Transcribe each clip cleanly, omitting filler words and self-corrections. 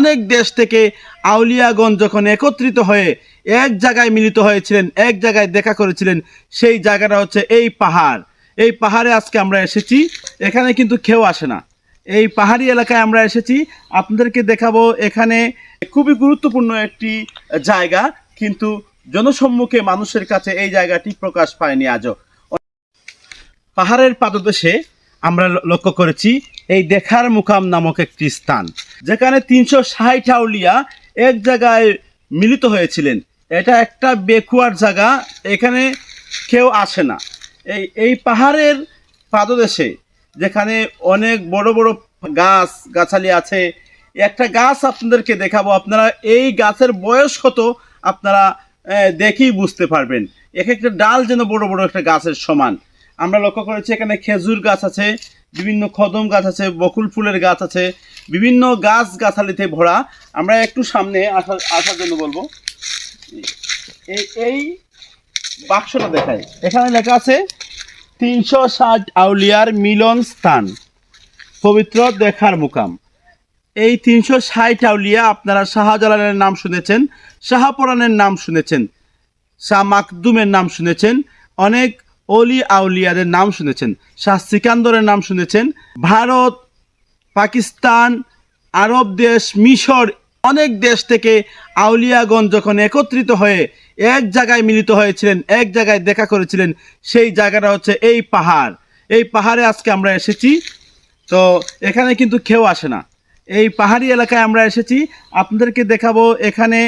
অনেক দেশ থেকে আউলিয়াগণ যখন একত্রিত হয়ে এক জায়গায় মিলিত হয়েছিলেন, এক জায়গায় দেখা করেছিলেন, সেই জায়গাটা হচ্ছে এই পাহাড়। এই পাহাড়ে আজকে আমরা এসেছি। এখানে কিন্তু কেউ আসে না। এই পাহাড়ি এলাকায় আমরা এসেছি, আপনাদেরকে দেখাবো। এখানে খুবই গুরুত্বপূর্ণ একটি জায়গা, কিন্তু জনসম্মুখে মানুষের কাছে এই জায়গাটি প্রকাশ পায়নি আজও। পাহাড়ের পাদদেশে আমরা লক্ষ্য করেছি এই দেখার মুকাম নামক একটি স্থান, যেখানে 360 আউলিয়া এক জায়গায় মিলিত হয়েছিলেন। এটা একটা বেকুয়ার জায়গা, এখানে কেউ আসে না। এই পাহাড়ের পাদদেশে যেখানে অনেক বড় বড় গাছালি আছে, একটা গাছ আপনাদেরকে দেখাবো। আপনারা এই গাছের বয়স কত আপনারা দেখেই বুঝতে পারবেন। এক একটা ডাল যেন বড় বড় একটা গাছের সমান। আমরা লক্ষ্য করেছি এখানে খেজুর গাছ আছে, বিভিন্ন কদম গাছ আছে, বকুল ফুলের গাছ আছে, বিভিন্ন গাছালিতে ভরা। আমরা একটু সামনে আসার জন্য বলবো। এই বাক্সটা দেখায়, এখানে লেখা আছে 360 আউলিয়ার মিলন স্থান, পবিত্র দেখার মুকাম। এই 360 আউলিয়া, আপনারা শাহজালালের নাম শুনেছেন, শাহপরানের নাম শুনেছেন, শাহ মাকদুমের নাম শুনেছেন, অনেক অলি আউলিয়াদের নাম শুনেছেন, শাহ সিকান্দরের নাম শুনেছেন। ভারত, পাকিস্তান, আরব দেশ, মিশর, অনেক দেশ থেকে আউলিয়াগণ যখন একত্রিত হয়ে এক জায়গায় মিলিত হয়েছিলেন, এক জায়গায় দেখা করেছিলেন, সেই জায়গাটা হচ্ছে এই পাহাড়। এই পাহাড়ে আজকে আমরা এসেছি। তো এখানে কিন্তু কেউ আসে না। এই পাহাড়ি এলাকায় আমরা এসেছি, আপনাদেরকে দেখাবো। এখানে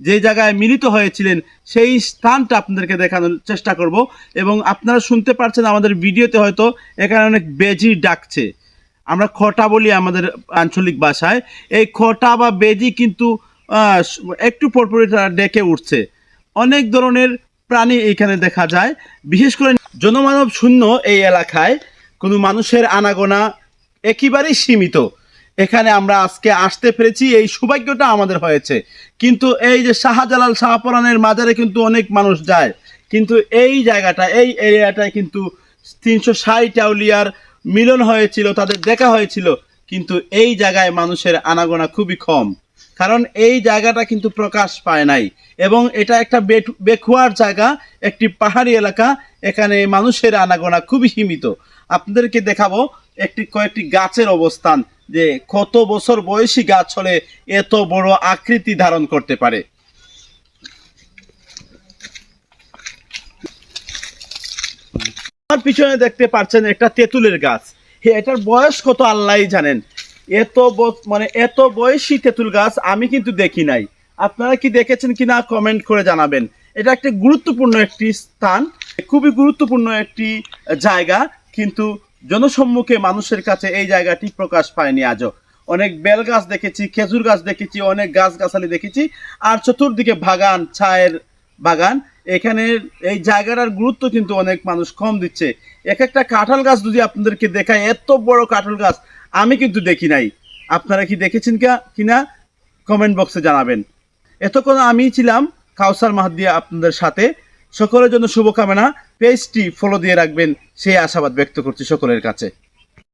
যে জায়গায় মিলিত হয়েছিলেন সেই স্থানটা আপনাদেরকে দেখানোর চেষ্টা করব। এবং আপনারা শুনতে পারছেন আমাদের ভিডিওতে, হয়তো এখানে অনেক বেজি ডাকছে। আমরা খটা বলি আমাদের আঞ্চলিক ভাষায়। এই খটা বা বেজি কিন্তু একটু পরপরই ডেকে উঠছে। অনেক ধরনের প্রাণী এখানে দেখা যায়। বিশেষ করে জনমানব শূন্য এই এলাকায় কোনো মানুষের আনাগোনা একেবারেই সীমিত। এখানে আমরা আজকে আসতে পেরেছি, এই সৌভাগ্যটা আমাদের হয়েছে। কিন্তু এই যে শাহজালাল, শাহপরানের মাজারে কিন্তু অনেক মানুষ যায়, কিন্তু এই জায়গাটা, এই এরিয়াটায় কিন্তু 360 আউলিয়ার মিলন হয়েছিল, তাদের দেখা হয়েছিল। কিন্তু এই জায়গায় মানুষের আনাগোনা খুবই কম, কারণ এই জায়গাটা কিন্তু প্রকাশ পায় নাই। এবং এটা একটা বেকুয়ার জায়গা, একটি পাহাড়ি এলাকা, এখানে মানুষের আনাগোনা খুবই সীমিত। আপনাদেরকে দেখাবো কয়েকটি গাছের অবস্থান, যে কত বছর বয়সী গাছ হলে এত বড় আকৃতি ধারণ করতে পারে। আমার পিছনে দেখতে পাচ্ছেন একটা তেঁতুলের গাছ। এটার বয়স কত আল্লাহই জানেন। এত বয়সী তেঁতুল গাছ আমি কিন্তু দেখি নাই। আপনারা কি দেখেছেন কিনা কমেন্ট করে জানাবেন। এটা একটা গুরুত্বপূর্ণ একটি স্থান, খুবই গুরুত্বপূর্ণ একটি জায়গা, কিন্তু জনসম্মুখে মানুষের কাছে এই জায়গাটি প্রকাশ পায়নি আজও। অনেক বেল গাছ দেখেছি, খেজুর গাছ দেখেছি, অনেক গাছালি দেখেছি, আর চতুর্দিকে বাগান, ছায়ের বাগান। এখানে এই জায়গাটার গুরুত্ব কিন্তু অনেক মানুষ কম দিচ্ছে। এক একটা কাঁঠাল গাছ যদি আপনাদেরকে দেখায়, এত বড় কাঁঠাল গাছ আমি কিন্তু দেখি নাই। আপনারা কি দেখেছেন কিনা কমেন্ট বক্সে জানাবেন। এতক্ষণ আমি ছিলাম কাউসার মাহাদিয়া আপনাদের সাথে। সকলের জন্য শুভকামনা। পেজটি ফলো দিয়ে রাখবেন সেই আশাবাদ ব্যক্ত করছি সকলের কাছে।